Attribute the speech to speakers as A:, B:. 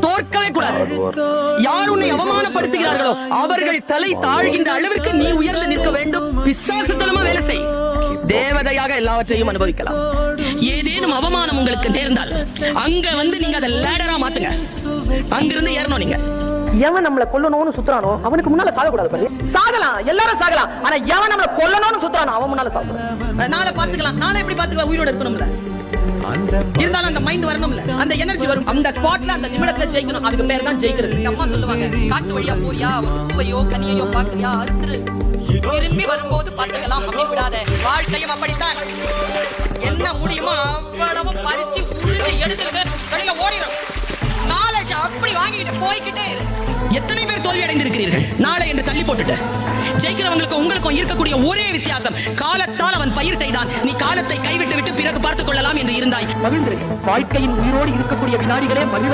A: தோற்கவே கூடாது. யார் உன்னை அவமானப்படுத்துகிறார்களோ அவர்கள் தலை தாழ்கின்ற அளவிற்கு நீ உயர்ந்து நிற்க வேண்டும். பிசாசுத்தனமா வேலை செய். தேவதையாக எல்லாவற்றையும் அனுபவிக்கலாம். ஏதேனும் அவமானம் உங்களுக்கு நேர்ந்தால் அங்க வந்து நீங்க அதை லேடரா மாத்துங்க. அங்கிருந்து ஏறணும். நீங்க எவன் நம்மள கொல்லணும்னு சுத்துறானோ அவனுக்கு முன்னால சாகக்கூடாது. பாரு, சாகலாம், எல்லாரும் சாகலாம். ஆனா எவன் நம்மள கொல்லணும்னு சுத்துறானோ அவன் முன்னால சாகக்கூடாது. நாளை பாத்துக்கலாம். நாளை எப்படி பாத்துக்கலாம்? உயிரோட இருக்கணும்ல. இருந்தாலும் அந்த மைண்ட் வரணும்ல, அந்த எனர்ஜி வரும். அந்த ஸ்பாட்ல அந்த நிமிடத்துல ஜெயிக்கணும். அதுக்கு பேர் தான் ஜெயிக்கிறது. அம்மா சொல்லுவாங்க, காட்டு வழியா போறியா, ஒரு பூவையோ கனியையோ பாக்குறியா, அறுத்துரு, திரும்பி வரும்போது பாத்துக்கலாம் அப்படி விடாத. வாழ்க்கையும் அப்படித்தான். என்ன முடியுமோ அவ்வளவு பறிச்சு உருட்டி எடுத்துட்டு வெளியில ஓடிடும். நாலேஜ் அப்படி வாங்கிட்டு போய்கிட்டே. எத்தனை பேர் தோல்வி அடைந்திருக்கிறீர்கள் நாளை என்று தள்ளி போட்டுட்டு? ஜெயிக்கிறவங்களுக்கு உங்களுக்கும் இருக்கக்கூடிய ஒரே வித்தியாசம், காலத்தால் அவன் பயிர் செய்தான், நீ காலத்தை கைவிட்டு விட்டு பிறகு பார்த்துக் கொள்ளலாம் என்று இருந்தாய். மகிழ்ந்திருக்கு. வாழ்க்கையின் உயிரோடு இருக்கக்கூடிய வினாடிகளே மகிழ்வதற்கு